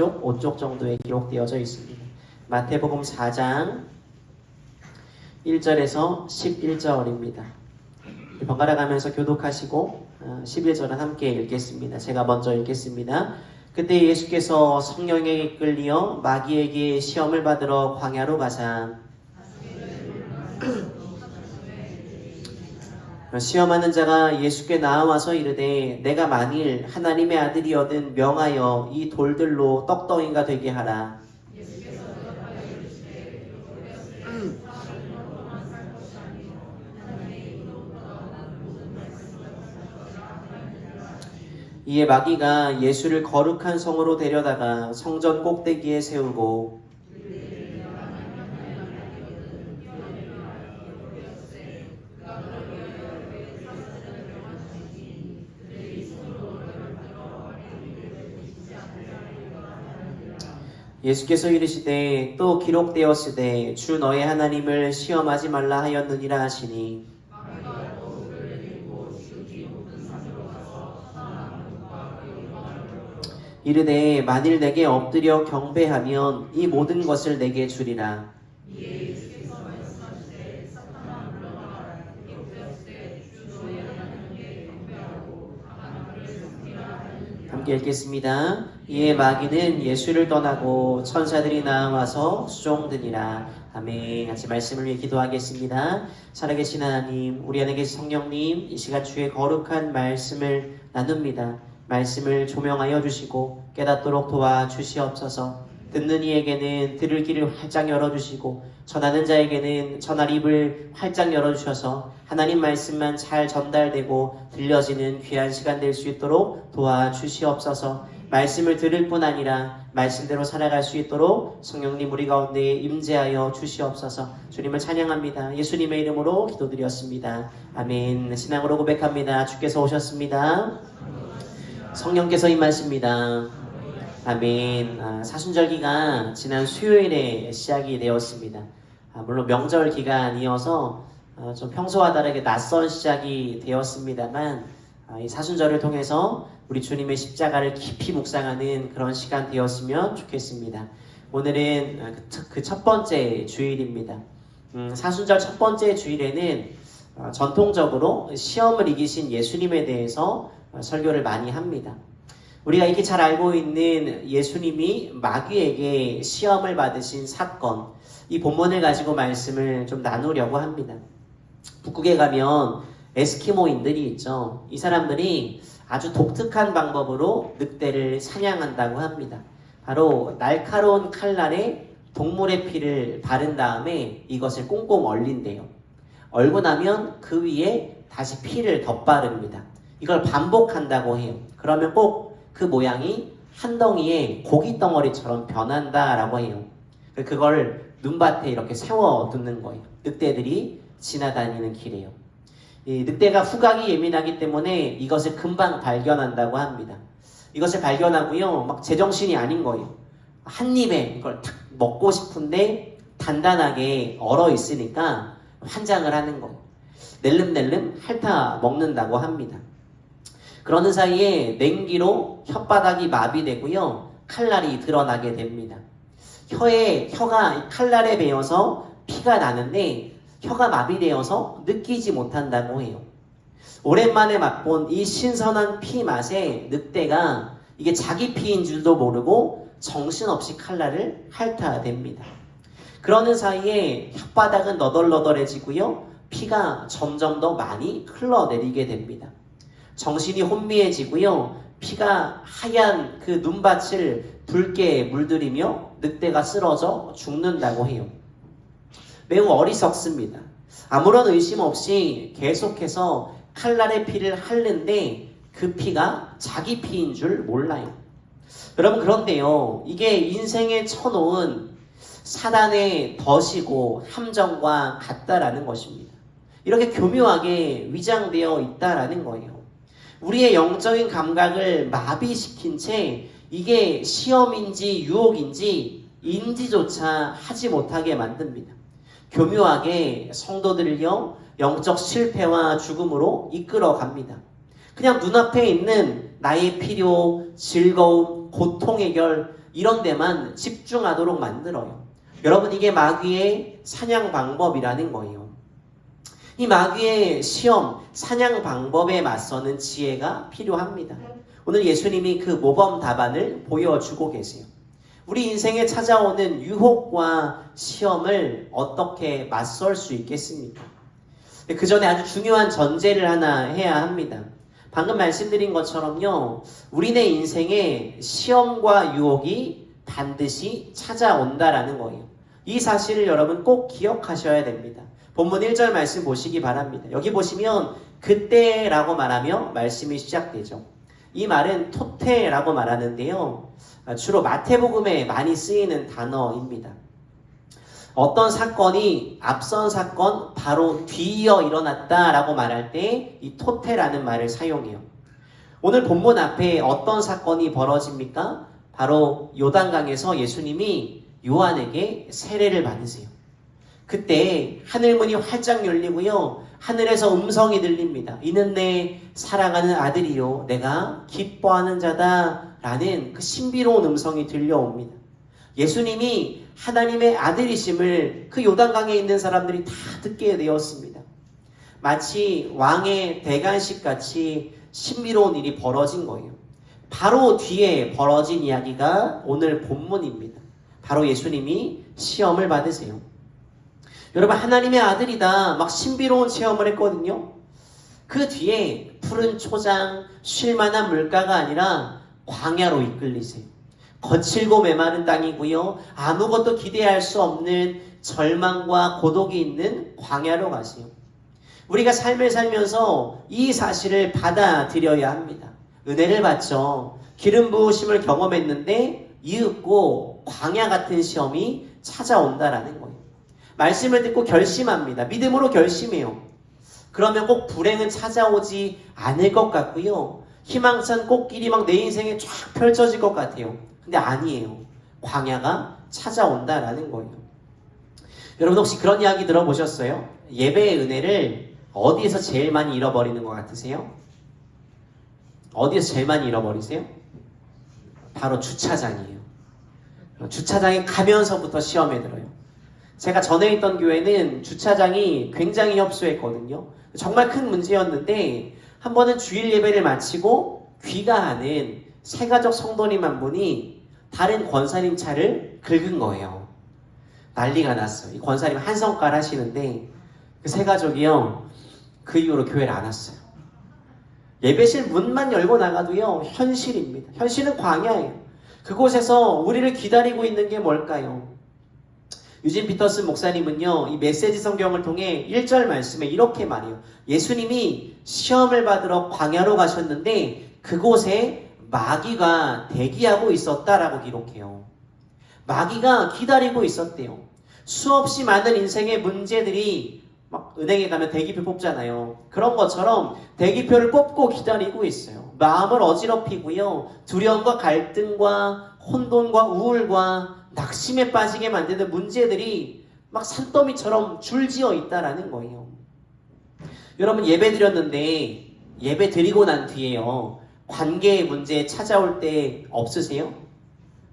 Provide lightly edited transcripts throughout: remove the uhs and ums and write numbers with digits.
5쪽 정도에 기록되어져 있습니다. 마태복음 4장 1절에서 11절입니다. 번갈아 가면서 교독하시고 11절은 함께 읽겠습니다. 제가 먼저 읽겠습니다. 그때 예수께서 성령에 이끌리어 마귀에게 시험을 받으러 광야로 가사 시험하는 자가 예수께 나와서 이르되 내가 만일 하나님의 아들이거든 명하여 이 돌들로 떡덩이가 되게 하라. 이에 마귀가 예수를 거룩한 성으로 데려다가 성전 꼭대기에 세우고 예수께서 이르시되 또 기록되었으되 주 너의 하나님을 시험하지 말라 하였느니라 하시니 이르되 만일 내게 엎드려 경배하면 이 모든 것을 내게 주리라. 함께 읽겠습니다. 이에 마귀는 예수를 떠나고 천사들이 나와서 수종드니라. 아멘. 같이 말씀을 위해 기도하겠습니다. 살아계신 하나님, 우리 안에 계신 성령님, 이 시간 주의 거룩한 말씀을 나눕니다. 말씀을 조명하여 주시고 깨닫도록 도와주시옵소서. 듣는 이에게는 들을 귀를 활짝 열어주시고 전하는 자에게는 전할 입을 활짝 열어주셔서 하나님 말씀만 잘 전달되고 들려지는 귀한 시간 될 수 있도록 도와주시옵소서. 말씀을 들을 뿐 아니라 말씀대로 살아갈 수 있도록 성령님 우리 가운데 임재하여 주시옵소서. 주님을 찬양합니다. 예수님의 이름으로 기도드렸습니다. 아멘. 신앙으로 고백합니다. 주께서 오셨습니다. 성령께서 임하십니다. 아멘. 사순절기가 지난 수요일에 시작이 되었습니다. 물론 명절 기간이어서 좀 평소와 다르게 낯선 시작이 되었습니다만 이 사순절을 통해서 우리 주님의 십자가를 깊이 묵상하는 그런 시간 되었으면 좋겠습니다. 오늘은 그 첫 번째 주일입니다. 사순절 첫 번째 주일에는 전통적으로 시험을 이기신 예수님에 대해서 설교를 많이 합니다. 우리가 이렇게 잘 알고 있는 예수님이 마귀에게 시험을 받으신 사건, 이 본문을 가지고 말씀을 좀 나누려고 합니다. 북극에 가면 에스키모인들이 있죠. 이 사람들이 아주 독특한 방법으로 늑대를 사냥한다고 합니다. 바로 날카로운 칼날에 동물의 피를 바른 다음에 이것을 꽁꽁 얼린대요. 얼고 나면 그 위에 다시 피를 덧바릅니다. 이걸 반복한다고 해요. 그러면 꼭 그 모양이 한 덩이의 고기 덩어리처럼 변한다라고 해요. 그걸 눈밭에 이렇게 세워두는 거예요. 늑대들이 지나다니는 길이에요. 이 늑대가 후각이 예민하기 때문에 이것을 금방 발견한다고 합니다. 이것을 발견하고요, 막 제정신이 아닌 거예요. 한 입에 이걸 탁 먹고 싶은데 단단하게 얼어 있으니까 환장을 하는 거예요. 낼름낼름 핥아 먹는다고 합니다. 그러는 사이에 냉기로 혓바닥이 마비되고요, 칼날이 드러나게 됩니다. 혀가 칼날에 베어서 피가 나는데 혀가 마비되어서 느끼지 못한다고 해요. 오랜만에 맛본 이 신선한 피 맛에 늑대가 이게 자기 피인 줄도 모르고 정신없이 칼날을 핥아댑니다. 그러는 사이에 혓바닥은 너덜너덜해지고요, 피가 점점 더 많이 흘러내리게 됩니다. 정신이 혼미해지고요, 피가 하얀 그 눈밭을 붉게 물들이며 늑대가 쓰러져 죽는다고 해요. 매우 어리석습니다. 아무런 의심 없이 계속해서 칼날의 피를 핥는데 그 피가 자기 피인 줄 몰라요. 여러분, 그런데요, 이게 인생에 쳐놓은 사단의 덫이고 함정과 같다라는 것입니다. 이렇게 교묘하게 위장되어 있다라는 거예요. 우리의 영적인 감각을 마비시킨 채 이게 시험인지 유혹인지 인지조차 하지 못하게 만듭니다. 교묘하게 성도들을요, 영적 실패와 죽음으로 이끌어 갑니다. 그냥 눈앞에 있는 나의 필요, 즐거움, 고통 해결 이런 데만 집중하도록 만들어요. 여러분, 이게 마귀의 사냥 방법이라는 거예요. 이 마귀의 시험, 사냥 방법에 맞서는 지혜가 필요합니다. 오늘 예수님이 그 모범 답안을 보여주고 계세요. 우리 인생에 찾아오는 유혹과 시험을 어떻게 맞설 수 있겠습니까? 그 전에 아주 중요한 전제를 하나 해야 합니다. 방금 말씀드린 것처럼요, 우리네 인생에 시험과 유혹이 반드시 찾아온다라는 거예요. 이 사실을 여러분 꼭 기억하셔야 됩니다. 본문 1절 말씀 보시기 바랍니다. 여기 보시면 그때라고 말하며 말씀이 시작되죠. 이 말은 토테라고 말하는데요, 주로 마태복음에 많이 쓰이는 단어입니다. 어떤 사건이 앞선 사건 바로 뒤이어 일어났다라고 말할 때 이 토테라는 말을 사용해요. 오늘 본문 앞에 어떤 사건이 벌어집니까? 바로 요단강에서 예수님이 요한에게 세례를 받으세요. 그때 하늘문이 활짝 열리고요, 하늘에서 음성이 들립니다. 이는 내 사랑하는 아들이요 내가 기뻐하는 자다 라는 그 신비로운 음성이 들려옵니다. 예수님이 하나님의 아들이심을 그 요단강에 있는 사람들이 다 듣게 되었습니다. 마치 왕의 대관식 같이 신비로운 일이 벌어진 거예요. 바로 뒤에 벌어진 이야기가 오늘 본문입니다. 바로 예수님이 시험을 받으세요. 여러분, 하나님의 아들이다 막 신비로운 체험을 했거든요. 그 뒤에 푸른 초장, 쉴만한 물가가 아니라 광야로 이끌리세요. 거칠고 메마른 땅이고요, 아무것도 기대할 수 없는 절망과 고독이 있는 광야로 가세요. 우리가 삶을 살면서 이 사실을 받아들여야 합니다. 은혜를 받죠. 기름 부으심을 경험했는데 이윽고 광야 같은 시험이 찾아온다라는 거예요. 말씀을 듣고 결심합니다. 믿음으로 결심해요. 그러면 꼭 불행은 찾아오지 않을 것 같고요, 희망찬 꽃길이 막 내 인생에 쫙 펼쳐질 것 같아요. 근데 아니에요. 광야가 찾아온다라는 거예요. 여러분, 혹시 그런 이야기 들어보셨어요? 예배의 은혜를 어디에서 제일 많이 잃어버리는 것 같으세요? 어디에서 제일 많이 잃어버리세요? 바로 주차장이에요. 주차장에 가면서부터 시험에 들어요. 제가 전에 있던 교회는 주차장이 굉장히 협소했거든요. 정말 큰 문제였는데 한 번은 주일 예배를 마치고 귀가하는 세가족 성도님 한 분이 다른 권사님 차를 긁은 거예요. 난리가 났어요. 이 권사님 한 성깔 하시는데 그 세가족이요, 그 이후로 교회를 안 왔어요. 예배실 문만 열고 나가도요, 현실입니다. 현실은 광야예요. 그곳에서 우리를 기다리고 있는 게 뭘까요? 유진 피터슨 목사님은요, 이 메시지 성경을 통해 1절 말씀에 이렇게 말해요. 예수님이 시험을 받으러 광야로 가셨는데 그곳에 마귀가 대기하고 있었다라고 기록해요. 마귀가 기다리고 있었대요. 수없이 많은 인생의 문제들이 막 은행에 가면 대기표 뽑잖아요. 그런 것처럼 대기표를 뽑고 기다리고 있어요. 마음을 어지럽히고요, 두려움과 갈등과 혼돈과 우울과 낙심에 빠지게 만드는 문제들이 막 산더미처럼 줄지어 있다라는 거예요. 여러분, 예배 드렸는데 예배 드리고 난 뒤에요, 관계의 문제 찾아올 때 없으세요?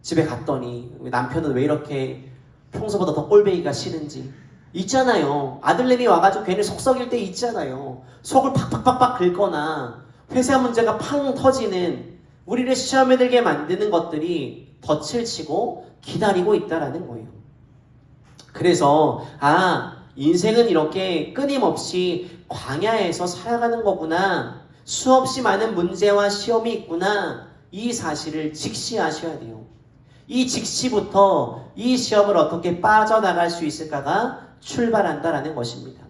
집에 갔더니 남편은 왜 이렇게 평소보다 더 꼴배기가 싫은지. 있잖아요. 아들내미 와가지고 괜히 속 썩일 때 있잖아요. 속을 팍팍팍팍 긁거나 회사 문제가 팡 터지는, 우리를 시험에 들게 만드는 것들이 덫을 치고 기다리고 있다라는 거예요. 그래서 인생은 이렇게 끊임없이 광야에서 살아가는 거구나, 수없이 많은 문제와 시험이 있구나, 이 사실을 직시하셔야 돼요. 이 직시부터 이 시험을 어떻게 빠져나갈 수 있을까가 출발한다라는 것입니다.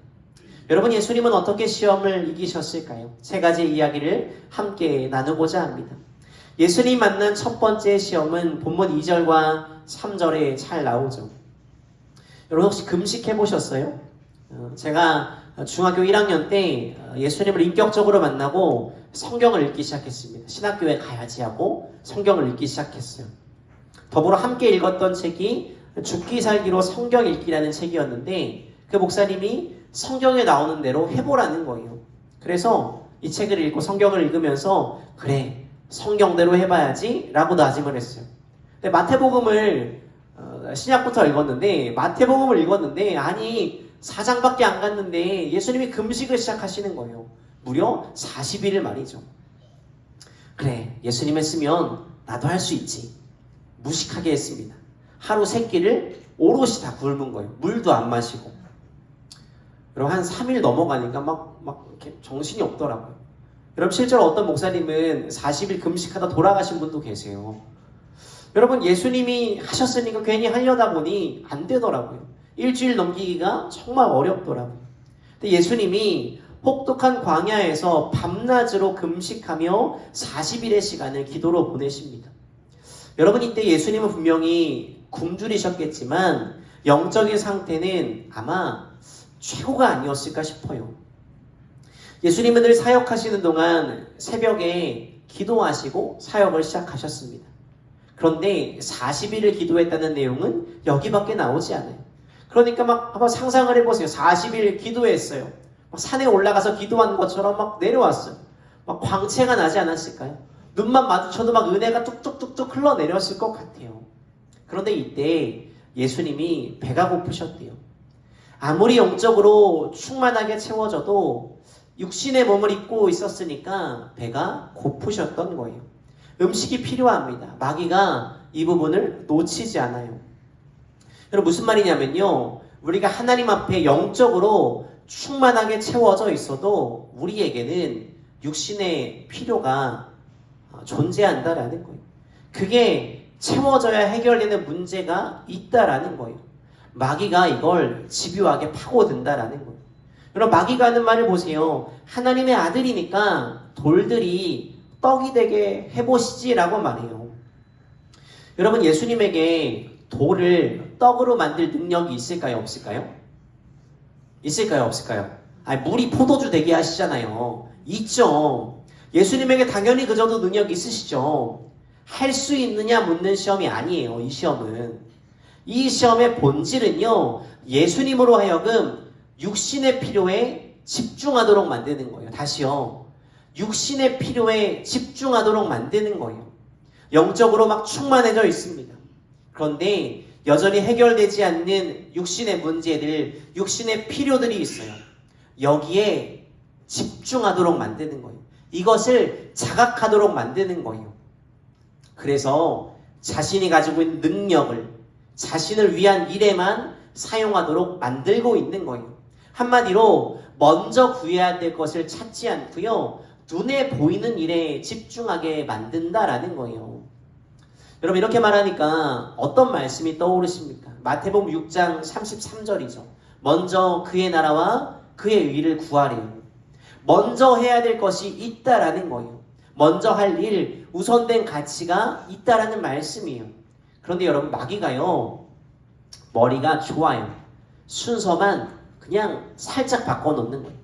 여러분, 예수님은 어떻게 시험을 이기셨을까요? 세 가지 이야기를 함께 나누고자 합니다. 예수님 만난 첫 번째 시험은 본문 2절과 3절에 잘 나오죠. 여러분, 혹시 금식해 보셨어요? 제가 중학교 1학년 때 예수님을 인격적으로 만나고 성경을 읽기 시작했습니다. 신학교에 가야지 하고 성경을 읽기 시작했어요. 더불어 함께 읽었던 책이 죽기 살기로 성경 읽기라는 책이었는데 그 목사님이 성경에 나오는 대로 해보라는 거예요. 그래서 이 책을 읽고 성경을 읽으면서 그래, 성경대로 해봐야지 라고 다짐을 했어요. 근데 마태복음을 신약부터 읽었는데 마태복음을 읽었는데 아니 4장밖에 안 갔는데 예수님이 금식을 시작하시는 거예요. 무려 40일을 말이죠. 그래, 예수님 했으면 나도 할 수 있지. 무식하게 했습니다. 하루 3끼를 오롯이 다 굶은 거예요. 물도 안 마시고. 여러분 한 3일 넘어가니까 막 이렇게 정신이 없더라고요. 여러분 실제로 어떤 목사님은 40일 금식하다 돌아가신 분도 계세요. 여러분 예수님이 하셨으니까 괜히 하려다 보니 안 되더라고요. 일주일 넘기기가 정말 어렵더라고요. 근데 예수님이 혹독한 광야에서 밤낮으로 금식하며 40일의 시간을 기도로 보내십니다. 여러분 이때 예수님은 분명히 굶주리셨겠지만 영적인 상태는 아마 최고가 아니었을까 싶어요. 예수님은 늘 사역하시는 동안 새벽에 기도하시고 사역을 시작하셨습니다. 그런데 40일을 기도했다는 내용은 여기밖에 나오지 않아요. 그러니까 막 한번 상상을 해보세요. 40일 기도했어요. 막 산에 올라가서 기도한 것처럼 막 내려왔어요. 막 광채가 나지 않았을까요? 눈만 마주쳐도 막 은혜가 뚝뚝뚝뚝 흘러내렸을 것 같아요. 그런데 이때 예수님이 배가 고프셨대요. 아무리 영적으로 충만하게 채워져도 육신의 몸을 입고 있었으니까 배가 고프셨던 거예요. 음식이 필요합니다. 마귀가 이 부분을 놓치지 않아요. 여러분 무슨 말이냐면요. 우리가 하나님 앞에 영적으로 충만하게 채워져 있어도 우리에게는 육신의 필요가 존재한다라는 거예요. 그게 채워져야 해결되는 문제가 있다라는 거예요. 마귀가 이걸 집요하게 파고든다라는 거예요. 여러분 마귀가 하는 말을 보세요. 하나님의 아들이니까 돌들이 떡이 되게 해보시지라고 말해요. 여러분 예수님에게 돌을 떡으로 만들 능력이 있을까요? 없을까요? 있을까요? 없을까요? 아니, 물이 포도주 되게 하시잖아요. 있죠. 예수님에게 당연히 그 정도 능력이 있으시죠. 할 수 있느냐 묻는 시험이 아니에요. 이 시험은. 이 시험의 본질은요. 예수님으로 하여금 육신의 필요에 집중하도록 만드는 거예요. 다시요. 육신의 필요에 집중하도록 만드는 거예요. 영적으로 막 충만해져 있습니다. 그런데 여전히 해결되지 않는 육신의 문제들, 육신의 필요들이 있어요. 여기에 집중하도록 만드는 거예요. 이것을 자각하도록 만드는 거예요. 그래서 자신이 가지고 있는 능력을 자신을 위한 일에만 사용하도록 만들고 있는 거예요. 한마디로 먼저 구해야 될 것을 찾지 않고요. 눈에 보이는 일에 집중하게 만든다라는 거예요. 여러분 이렇게 말하니까 어떤 말씀이 떠오르십니까? 마태복음 6장 33절이죠. 먼저 그의 나라와 그의 의를 구하래요. 먼저 해야 될 것이 있다라는 거예요. 먼저 할 일, 우선된 가치가 있다라는 말씀이에요. 그런데 여러분 마귀가요. 머리가 좋아요. 순서만 그냥 살짝 바꿔놓는 거예요.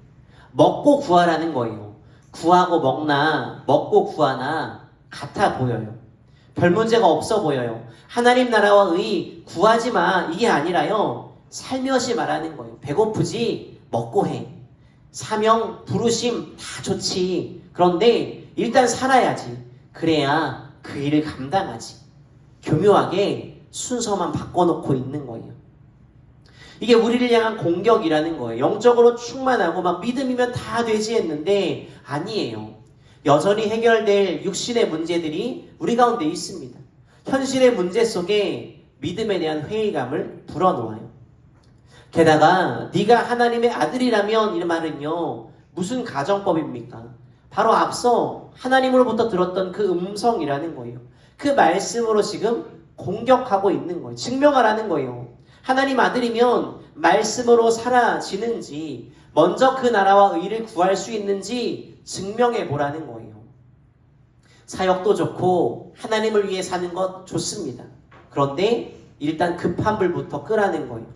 먹고 구하라는 거예요. 구하고 먹나 먹고 구하나 같아 보여요. 별 문제가 없어 보여요. 하나님 나라와 의 구하지 마 이게 아니라요. 살며시 말하는 거예요. 배고프지 먹고 해. 사명 부르심 다 좋지. 그런데 일단 살아야지. 그래야 그 일을 감당하지. 교묘하게 순서만 바꿔놓고 있는 거예요. 이게 우리를 향한 공격이라는 거예요. 영적으로 충만하고 막 믿음이면 다 되지 했는데 아니에요. 여전히 해결될 육신의 문제들이 우리 가운데 있습니다. 현실의 문제 속에 믿음에 대한 회의감을 불어놓아요. 게다가 네가 하나님의 아들이라면 이 말은요. 무슨 가정법입니까? 바로 앞서 하나님으로부터 들었던 그 음성이라는 거예요. 그 말씀으로 지금 공격하고 있는 거예요. 증명하라는 거예요. 하나님 아들이면 말씀으로 사라지는지 먼저 그 나라와 의를 구할 수 있는지 증명해 보라는 거예요. 사역도 좋고 하나님을 위해 사는 것 좋습니다. 그런데 일단 급한 불부터 끄라는 거예요.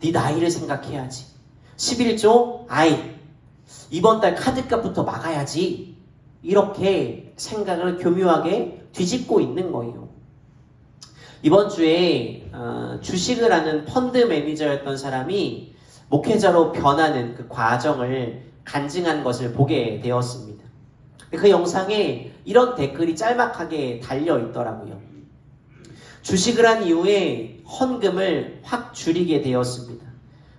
네 나이를 생각해야지. 11조 아이 이번 달 카드값부터 막아야지. 이렇게 생각을 교묘하게 뒤집고 있는 거예요. 이번 주에 주식을 하는 펀드 매니저였던 사람이 목회자로 변하는 그 과정을 간증한 것을 보게 되었습니다. 그 영상에 이런 댓글이 짤막하게 달려 있더라고요. 주식을 한 이후에 헌금을 확 줄이게 되었습니다.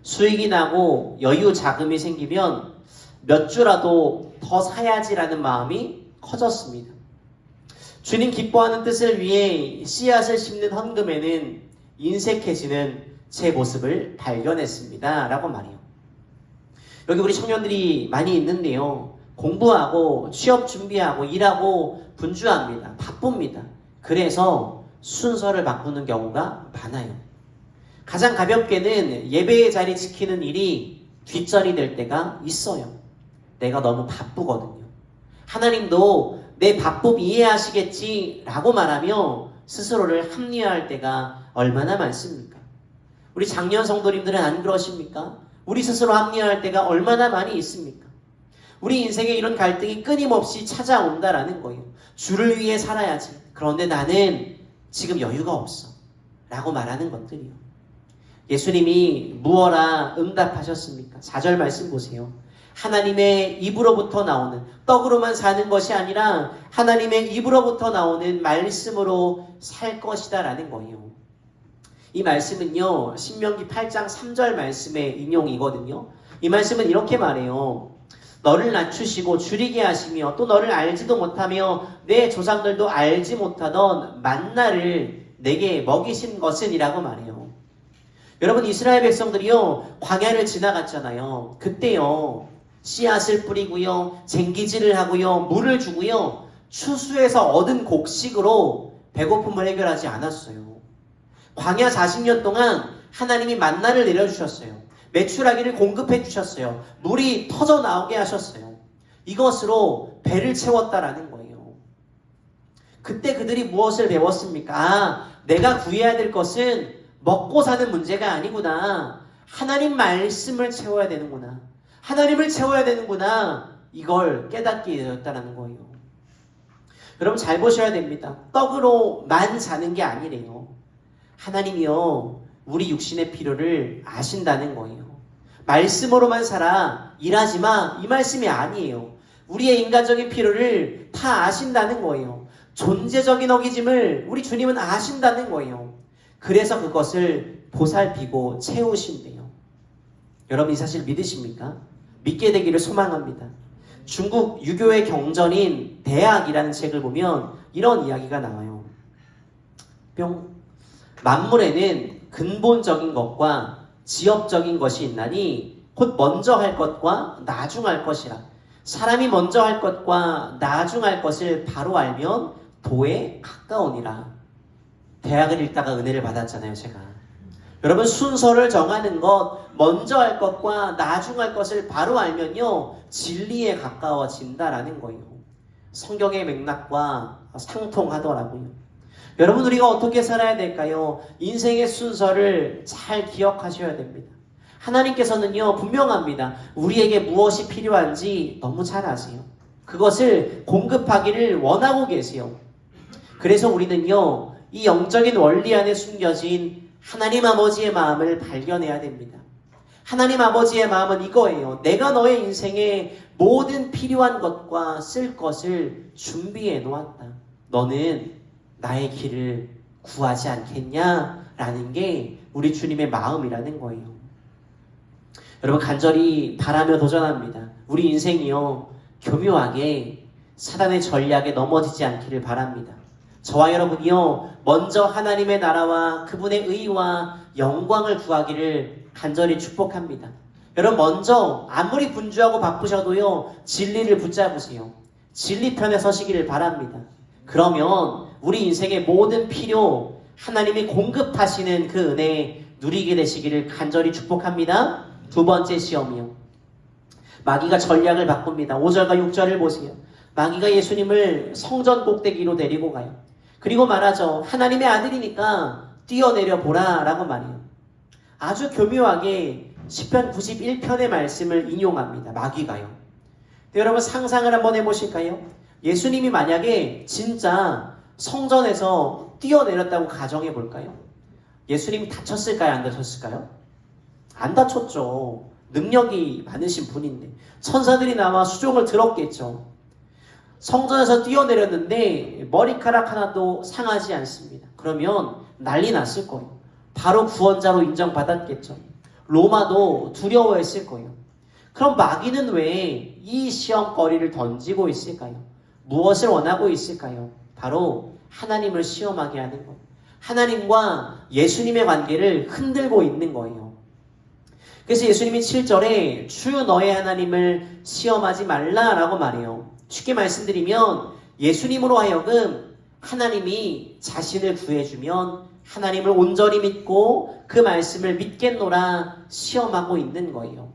수익이 나고 여유 자금이 생기면 몇 주라도 더 사야지라는 마음이 커졌습니다. 주님 기뻐하는 뜻을 위해 씨앗을 심는 헌금에는 인색해지는 제 모습을 발견했습니다. 라고 말해요. 여기 우리 청년들이 많이 있는데요. 공부하고 취업 준비하고 일하고 분주합니다. 바쁩니다. 그래서 순서를 바꾸는 경우가 많아요. 가장 가볍게는 예배의 자리 지키는 일이 뒷전이 될 때가 있어요. 내가 너무 바쁘거든요. 하나님도 내 바쁨 이해하시겠지 라고 말하며 스스로를 합리화할 때가 얼마나 많습니까? 우리 장년 성도님들은 안 그러십니까? 우리 스스로 합리화할 때가 얼마나 많이 있습니까? 우리 인생에 이런 갈등이 끊임없이 찾아온다라는 거예요. 주를 위해 살아야지. 그런데 나는 지금 여유가 없어. 라고 말하는 것들이요. 예수님이 무어라 응답하셨습니까? 4절 말씀 보세요. 하나님의 입으로부터 나오는 떡으로만 사는 것이 아니라 하나님의 입으로부터 나오는 말씀으로 살 것이다 라는 거예요. 이 말씀은요, 신명기 8장 3절 말씀의 인용이거든요. 이 말씀은 이렇게 말해요. 너를 낮추시고 줄이게 하시며 또 너를 알지도 못하며 내 조상들도 알지 못하던 만나를 내게 먹이신 것은 이라고 말해요. 여러분, 이스라엘 백성들이요, 광야를 지나갔잖아요. 그때요, 씨앗을 뿌리고요, 쟁기질을 하고요, 물을 주고요, 추수해서 얻은 곡식으로 배고픔을 해결하지 않았어요. 광야 40년 동안 하나님이 만나를 내려주셨어요. 메추라기를 공급해 주셨어요. 물이 터져 나오게 하셨어요. 이것으로 배를 채웠다라는 거예요. 그때 그들이 무엇을 배웠습니까? 아, 내가 구해야 될 것은 먹고 사는 문제가 아니구나. 하나님 말씀을 채워야 되는구나. 하나님을 채워야 되는구나. 이걸 깨닫게 되었다는 거예요. 여러분 잘 보셔야 됩니다. 떡으로만 사는 게 아니래요. 하나님이요, 우리 육신의 필요를 아신다는 거예요. 말씀으로만 살아, 일하지 마, 이 말씀이 아니에요. 우리의 인간적인 필요를 다 아신다는 거예요. 존재적인 어기짐을 우리 주님은 아신다는 거예요. 그래서 그것을 보살피고 채우신대요. 여러분 이 사실 믿으십니까? 믿게 되기를 소망합니다. 중국 유교의 경전인 대학이라는 책을 보면 이런 이야기가 나와요. 뿅. 만물에는 근본적인 것과 지엽적인 것이 있나니 곧 먼저 할 것과 나중할 것이라. 사람이 먼저 할 것과 나중할 것을 바로 알면 도에 가까우니라. 대학을 읽다가 은혜를 받았잖아요, 제가. 여러분 순서를 정하는 것, 먼저 할 것과 나중할 것을 바로 알면요, 진리에 가까워진다라는 거예요. 성경의 맥락과 상통하더라고요. 여러분 우리가 어떻게 살아야 될까요? 인생의 순서를 잘 기억하셔야 됩니다. 하나님께서는요 분명합니다. 우리에게 무엇이 필요한지 너무 잘 아세요. 그것을 공급하기를 원하고 계세요. 그래서 우리는요 이 영적인 원리 안에 숨겨진 하나님 아버지의 마음을 발견해야 됩니다. 하나님 아버지의 마음은 이거예요. 내가 너의 인생에 모든 필요한 것과 쓸 것을 준비해 놓았다. 너는 나의 길을 구하지 않겠냐라는 게 우리 주님의 마음이라는 거예요. 여러분 간절히 바라며 도전합니다. 우리 인생이요 교묘하게 사단의 전략에 넘어지지 않기를 바랍니다. 저와 여러분이요 먼저 하나님의 나라와 그분의 의와 영광을 구하기를 간절히 축복합니다. 여러분 먼저 아무리 분주하고 바쁘셔도요 진리를 붙잡으세요. 진리 편에 서시기를 바랍니다. 그러면 우리 인생의 모든 필요 하나님이 공급하시는 그 은혜 누리게 되시기를 간절히 축복합니다. 두 번째 시험이요. 마귀가 전략을 바꿉니다. 5절과 6절을 보세요. 마귀가 예수님을 성전 꼭대기로 데리고 가요. 그리고 말하죠. 하나님의 아들이니까 뛰어내려 보라 라고 말해요. 아주 교묘하게 시편 91편의 말씀을 인용합니다. 마귀가요. 여러분 상상을 한번 해보실까요? 예수님이 만약에 진짜 성전에서 뛰어내렸다고 가정해 볼까요? 예수님이 다쳤을까요? 안 다쳤을까요? 안 다쳤죠. 능력이 많으신 분인데 천사들이 나와 수종을 들었겠죠. 성전에서 뛰어내렸는데 머리카락 하나도 상하지 않습니다. 그러면 난리 났을 거예요. 바로 구원자로 인정받았겠죠. 로마도 두려워했을 거예요. 그럼 마귀는 왜 이 시험거리를 던지고 있을까요? 무엇을 원하고 있을까요? 바로 하나님을 시험하게 하는 거예요. 하나님과 예수님의 관계를 흔들고 있는 거예요. 그래서 예수님이 7절에 주 너의 하나님을 시험하지 말라라고 말해요. 쉽게 말씀드리면 예수님으로 하여금 하나님이 자신을 구해주면 하나님을 온전히 믿고 그 말씀을 믿겠노라 시험하고 있는 거예요.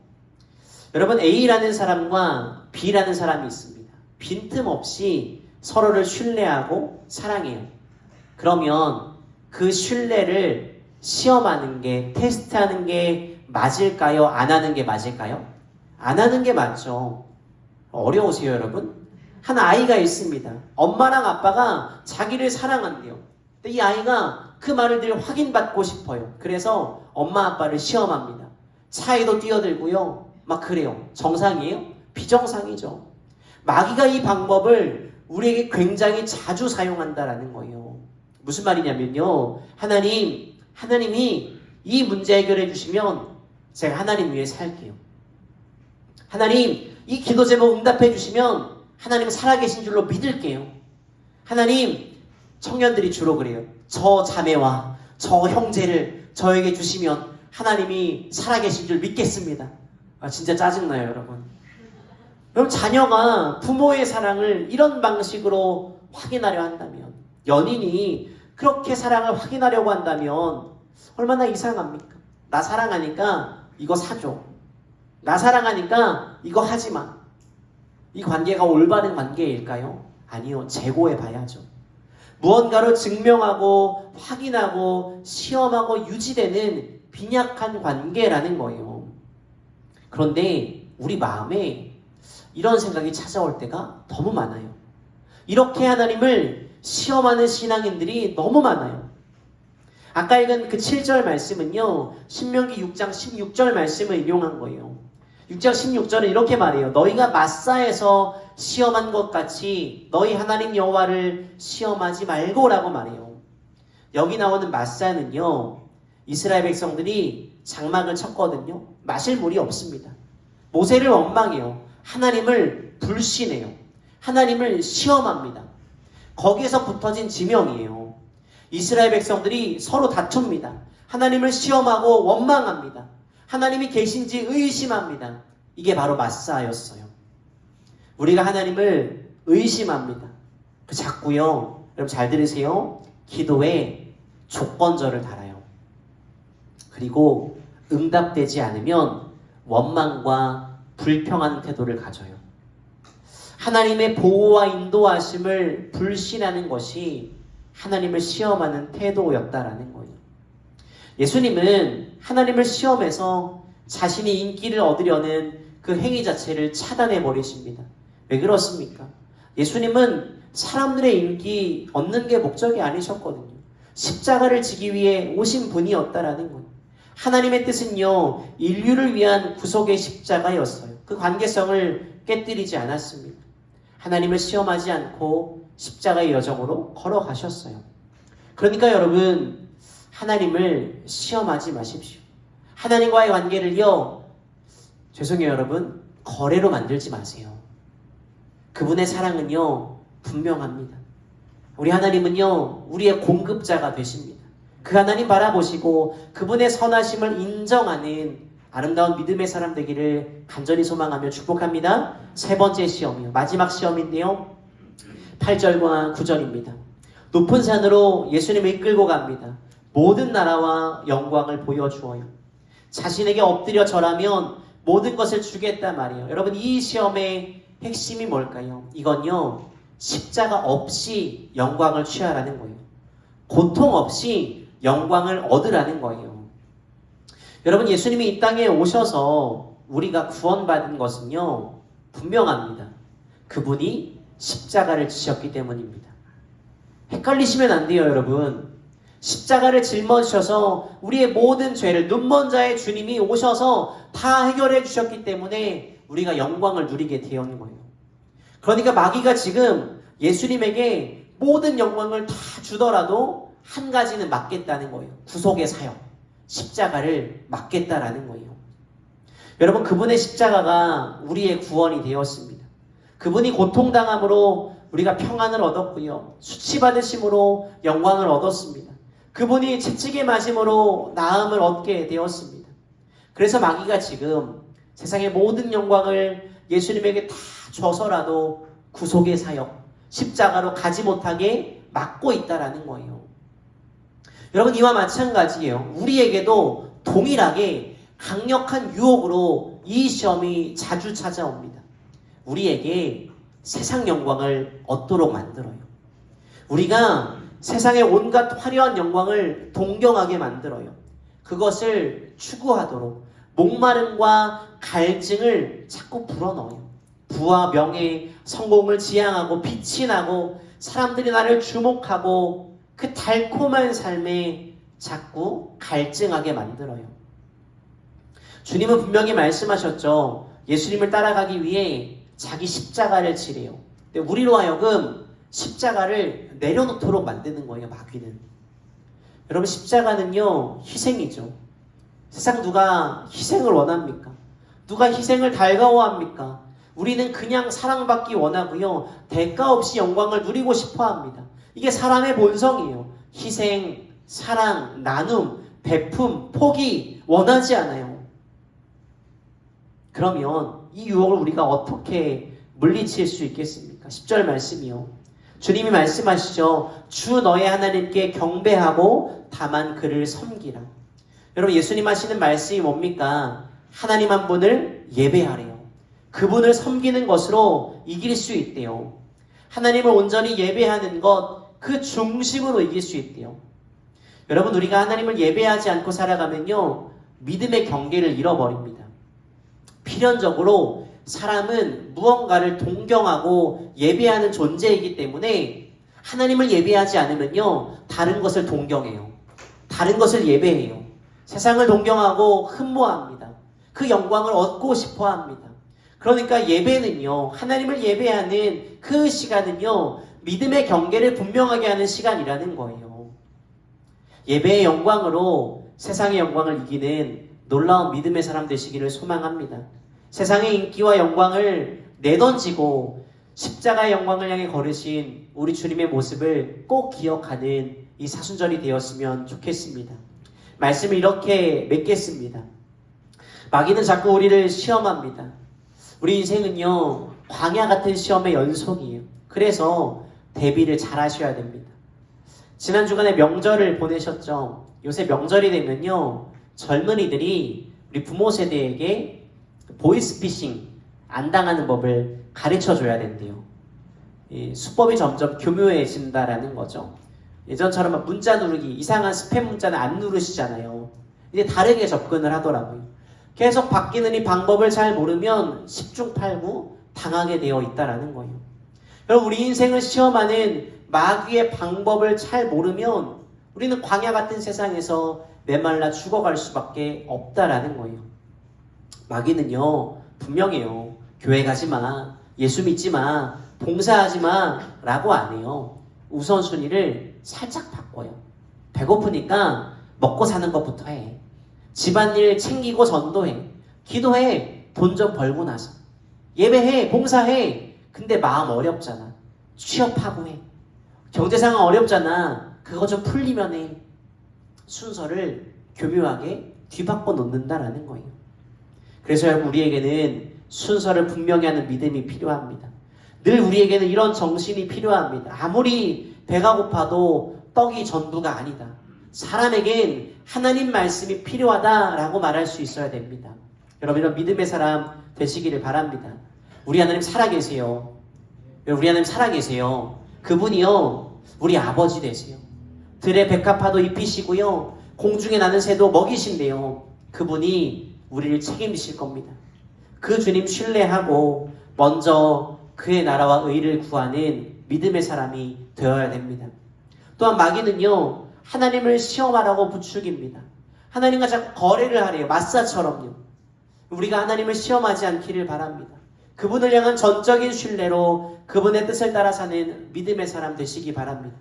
여러분, A라는 사람과 B라는 사람이 있습니다. 빈틈없이 서로를 신뢰하고 사랑해요. 그러면 그 신뢰를 시험하는 게, 테스트하는 게 맞을까요? 안 하는 게 맞을까요? 안 하는 게 맞죠. 어려우세요, 여러분? 한 아이가 있습니다. 엄마랑 아빠가 자기를 사랑한대요. 근데 이 아이가 그 말을 늘 확인받고 싶어요. 그래서 엄마 아빠를 시험합니다. 차에도 뛰어들고요. 막 그래요. 정상이에요? 비정상이죠. 마귀가 이 방법을 우리에게 굉장히 자주 사용한다라는 거예요. 무슨 말이냐면요. 하나님이 이 문제 해결해 주시면 제가 하나님 위해 살게요. 하나님, 이 기도 제목 응답해 주시면 하나님 살아계신 줄로 믿을게요. 하나님, 청년들이 주로 그래요. 저 자매와 저 형제를 저에게 주시면 하나님이 살아계신 줄 믿겠습니다. 진짜 짜증나요, 여러분. 여러분, 자녀가 부모의 사랑을 이런 방식으로 확인하려 한다면, 연인이 그렇게 사랑을 확인하려고 한다면 얼마나 이상합니까? 나 사랑하니까 이거 사줘. 나 사랑하니까 이거 하지 마. 이 관계가 올바른 관계일까요? 아니요. 재고해 봐야죠. 무언가로 증명하고 확인하고 시험하고 유지되는 빈약한 관계라는 거예요. 그런데 우리 마음에 이런 생각이 찾아올 때가 너무 많아요. 이렇게 하나님을 시험하는 신앙인들이 너무 많아요. 아까 읽은 그 7절 말씀은요, 신명기 6장 16절 말씀을 인용한 거예요. 6장 16절은 이렇게 말해요. 너희가 마사에서 시험한 것 같이 너희 하나님 여호와를 시험하지 말고라고 말해요. 여기 나오는 마사는요, 이스라엘 백성들이 장막을 쳤거든요. 마실 물이 없습니다. 모세를 원망해요. 하나님을 불신해요. 하나님을 시험합니다. 거기에서 붙어진 지명이에요. 이스라엘 백성들이 서로 다툽니다. 하나님을 시험하고 원망합니다. 하나님이 계신지 의심합니다. 이게 바로 마사였어요. 우리가 하나님을 의심합니다. 자꾸요, 여러분 잘 들으세요. 기도에 조건절을 달아요. 그리고 응답되지 않으면 원망과 불평하는 태도를 가져요. 하나님의 보호와 인도하심을 불신하는 것이 하나님을 시험하는 태도였다라는 거예요. 예수님은 하나님을 시험해서 자신이 인기를 얻으려는 그 행위 자체를 차단해 버리십니다. 왜 그렇습니까? 예수님은 사람들의 인기 얻는 게 목적이 아니셨거든요. 십자가를 지기 위해 오신 분이었다라는 거예요. 하나님의 뜻은요, 인류를 위한 구속의 십자가였어요. 그 관계성을 깨뜨리지 않았습니다. 하나님을 시험하지 않고 십자가의 여정으로 걸어가셨어요. 그러니까 여러분, 하나님을 시험하지 마십시오. 하나님과의 관계를요, 죄송해요 여러분, 거래로 만들지 마세요. 그분의 사랑은요, 분명합니다. 우리 하나님은요, 우리의 공급자가 되십니다. 그 하나님 바라보시고 그분의 선하심을 인정하는 아름다운 믿음의 사람 되기를 간절히 소망하며 축복합니다. 세 번째 시험이요, 마지막 시험인데요, 8절과 9절입니다. 높은 산으로 예수님을 이끌고 갑니다. 모든 나라와 영광을 보여주어요. 자신에게 엎드려 절하면 모든 것을 주겠단 말이에요. 여러분, 이 시험의 핵심이 뭘까요? 이건요, 십자가 없이 영광을 취하라는 거예요. 고통 없이 영광을 얻으라는 거예요. 여러분, 예수님이 이 땅에 오셔서 우리가 구원받은 것은요, 분명합니다. 그분이 십자가를 지셨기 때문입니다. 헷갈리시면 안 돼요, 여러분. 십자가를 짊어지셔서 우리의 모든 죄를, 눈먼 자의 주님이 오셔서 다 해결해 주셨기 때문에 우리가 영광을 누리게 되었는 거예요. 그러니까 마귀가 지금 예수님에게 모든 영광을 다 주더라도 한 가지는 맡겠다는 거예요. 구속의 사역, 십자가를 맡겠다라는 거예요. 여러분, 그분의 십자가가 우리의 구원이 되었습니다. 그분이 고통당함으로 우리가 평안을 얻었고요. 수치받으심으로 영광을 얻었습니다. 그분이 채찍에 맞음으로 나음을 얻게 되었습니다. 그래서 마귀가 지금 세상의 모든 영광을 예수님에게 다 줘서라도 구속의 사역, 십자가로 가지 못하게 막고 있다라는 거예요. 여러분, 이와 마찬가지예요. 우리에게도 동일하게 강력한 유혹으로 이 시험이 자주 찾아옵니다. 우리에게 세상 영광을 얻도록 만들어요. 우리가 세상의 온갖 화려한 영광을 동경하게 만들어요. 그것을 추구하도록 목마름과 갈증을 자꾸 불어넣어요. 부와 명예, 성공을 지향하고 빛이 나고 사람들이 나를 주목하고 그 달콤한 삶에 자꾸 갈증하게 만들어요. 주님은 분명히 말씀하셨죠. 예수님을 따라가기 위해 자기 십자가를 지래요. 근데 우리로 하여금 십자가를 내려놓도록 만드는 거예요, 마귀는. 여러분, 십자가는요, 희생이죠. 세상 누가 희생을 원합니까? 누가 희생을 달가워합니까? 우리는 그냥 사랑받기 원하고요, 대가 없이 영광을 누리고 싶어 합니다. 이게 사람의 본성이에요. 희생, 사랑, 나눔, 베품, 포기 원하지 않아요. 그러면 이 유혹을 우리가 어떻게 물리칠 수 있겠습니까? 10절 말씀이요. 주님이 말씀하시죠. 주 너의 하나님께 경배하고 다만 그를 섬기라. 여러분, 예수님 하시는 말씀이 뭡니까? 하나님 한 분을 예배하래요. 그분을 섬기는 것으로 이길 수 있대요. 하나님을 온전히 예배하는 것, 그 중심으로 이길 수 있대요. 여러분, 우리가 하나님을 예배하지 않고 살아가면요, 믿음의 경계를 잃어버립니다. 필연적으로 사람은 무언가를 동경하고 예배하는 존재이기 때문에 하나님을 예배하지 않으면요, 다른 것을 동경해요. 다른 것을 예배해요. 세상을 동경하고 흠모합니다. 그 영광을 얻고 싶어 합니다. 그러니까 예배는요, 하나님을 예배하는 그 시간은요, 믿음의 경계를 분명하게 하는 시간이라는 거예요. 예배의 영광으로 세상의 영광을 이기는 놀라운 믿음의 사람 되시기를 소망합니다. 세상의 인기와 영광을 내던지고 십자가의 영광을 향해 걸으신 우리 주님의 모습을 꼭 기억하는 이 사순절이 되었으면 좋겠습니다. 말씀을 이렇게 맺겠습니다. 마귀는 자꾸 우리를 시험합니다. 우리 인생은요, 광야 같은 시험의 연속이에요. 그래서 대비를 잘 하셔야 됩니다. 지난 주간에 명절을 보내셨죠? 요새 명절이 되면요, 젊은이들이 우리 부모 세대에게 보이스피싱 안 당하는 법을 가르쳐 줘야 된대요. 이 수법이 점점 교묘해진다라는 거죠. 예전처럼 막 문자 누르기, 이상한 스팸 문자는 안 누르시잖아요. 이제 다르게 접근을 하더라고요. 계속 바뀌는 이 방법을 잘 모르면 10중 8구 당하게 되어 있다라는 거예요. 여러분, 우리 인생을 시험하는 마귀의 방법을 잘 모르면 우리는 광야 같은 세상에서 메말라 죽어갈 수밖에 없다라는 거예요. 마귀는요, 분명해요. 교회 가지 마, 예수 믿지 마, 봉사하지 마 라고 안 해요. 우선순위를 살짝 바꿔요. 배고프니까 먹고 사는 것부터 해. 집안일 챙기고 전도해. 기도해. 돈 좀 벌고 나서. 예배해. 봉사해. 근데 마음 어렵잖아. 취업하고 해. 경제 상황 어렵잖아. 그거 좀 풀리면 해. 순서를 교묘하게 뒤바꿔 놓는다라는 거예요. 그래서 여러분, 우리에게는 순서를 분명히 하는 믿음이 필요합니다. 늘 우리에게는 이런 정신이 필요합니다. 아무리 배가 고파도 떡이 전부가 아니다. 사람에겐 하나님 말씀이 필요하다라고 말할 수 있어야 됩니다. 여러분, 이런 믿음의 사람 되시기를 바랍니다. 우리 하나님 살아계세요. 우리 하나님 살아계세요. 그분이요, 우리 아버지 되세요. 들의 백합화도 입히시고요, 공중에 나는 새도 먹이신대요. 그분이 우리를 책임지실 겁니다. 그 주님 신뢰하고 먼저 그의 나라와 의를 구하는 믿음의 사람이 되어야 됩니다. 또한 마귀는요, 하나님을 시험하라고 부추깁니다. 하나님과 자꾸 거래를 하래요. 마사처럼요. 우리가 하나님을 시험하지 않기를 바랍니다. 그분을 향한 전적인 신뢰로 그분의 뜻을 따라 사는 믿음의 사람 되시기 바랍니다.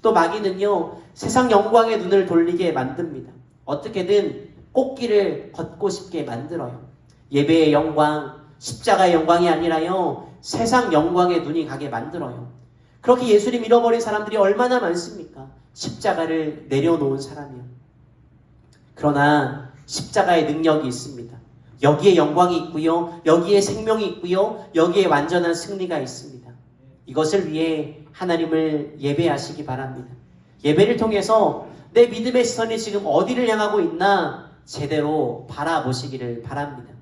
또 마귀는요, 세상 영광의 눈을 돌리게 만듭니다. 어떻게든 꽃길을 걷고 싶게 만들어요. 예배의 영광, 십자가의 영광이 아니라요, 세상 영광의 눈이 가게 만들어요. 그렇게 예수님 잃어버린 사람들이 얼마나 많습니까? 십자가를 내려놓은 사람이요. 그러나 십자가의 능력이 있습니다. 여기에 영광이 있고요, 여기에 생명이 있고요, 여기에 완전한 승리가 있습니다. 이것을 위해 하나님을 예배하시기 바랍니다. 예배를 통해서 내 믿음의 시선이 지금 어디를 향하고 있나 제대로 바라보시기를 바랍니다.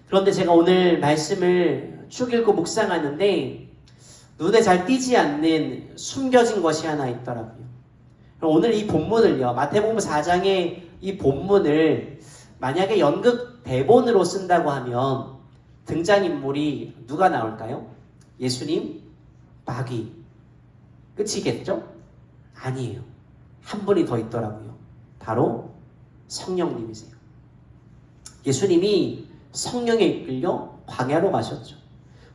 그런데 제가 오늘 말씀을 쭉 읽고 묵상하는데 눈에 잘 띄지 않는 숨겨진 것이 하나 있더라고요. 오늘 이 본문을요, 마태복음 4장의 이 본문을 만약에 연극 대본으로 쓴다고 하면 등장인물이 누가 나올까요? 예수님? 마귀? 끝이겠죠? 아니에요. 한 분이 더 있더라고요. 바로 성령님이세요. 예수님이 성령에 이끌려 광야로 가셨죠.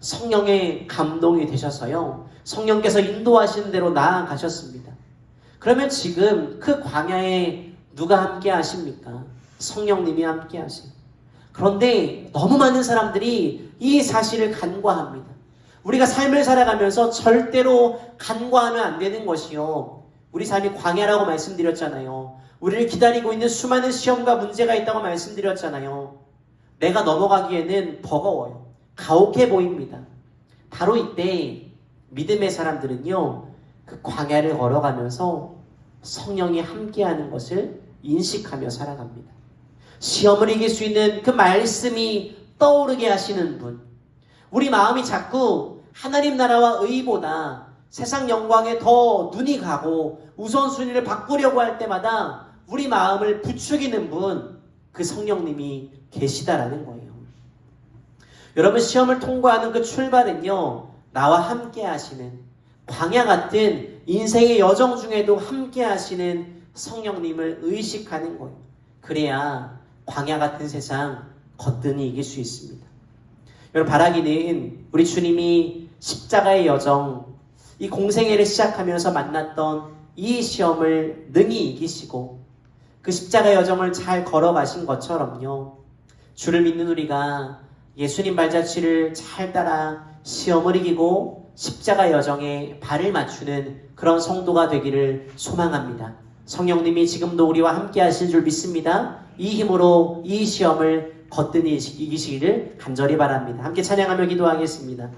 성령의 감동이 되셔서요, 성령께서 인도하시는 대로 나아가셨습니다. 그러면 지금 그 광야에 누가 함께 하십니까? 성령님이 함께 하세요. 그런데 너무 많은 사람들이 이 사실을 간과합니다. 우리가 삶을 살아가면서 절대로 간과하면 안 되는 것이요, 우리 삶이 광야라고 말씀드렸잖아요. 우리를 기다리고 있는 수많은 시험과 문제가 있다고 말씀드렸잖아요. 내가 넘어가기에는 버거워요. 가혹해 보입니다. 바로 이때 믿음의 사람들은요, 그 광야를 걸어가면서 성령이 함께하는 것을 인식하며 살아갑니다. 시험을 이길 수 있는 그 말씀이 떠오르게 하시는 분, 우리 마음이 자꾸 하나님 나라와 의보다 세상 영광에 더 눈이 가고 우선순위를 바꾸려고 할 때마다 우리 마음을 부추기는 분, 그 성령님이 계시다라는 거예요. 여러분, 시험을 통과하는 그 출발은요, 나와 함께 하시는, 광야 같은 인생의 여정 중에도 함께 하시는 성령님을 의식하는 거예요. 그래야 광야 같은 세상 거뜬히 이길 수 있습니다. 여러분, 바라기는 우리 주님이 십자가의 여정, 이 공생애를 시작하면서 만났던 이 시험을 능히 이기시고 그 십자가의 여정을 잘 걸어가신 것처럼요, 주를 믿는 우리가 예수님 발자취를 잘 따라 시험을 이기고 십자가 여정에 발을 맞추는 그런 성도가 되기를 소망합니다. 성령님이 지금도 우리와 함께 하실 줄 믿습니다. 이 힘으로 이 시험을 거뜬히 이기시기를 간절히 바랍니다. 함께 찬양하며 기도하겠습니다.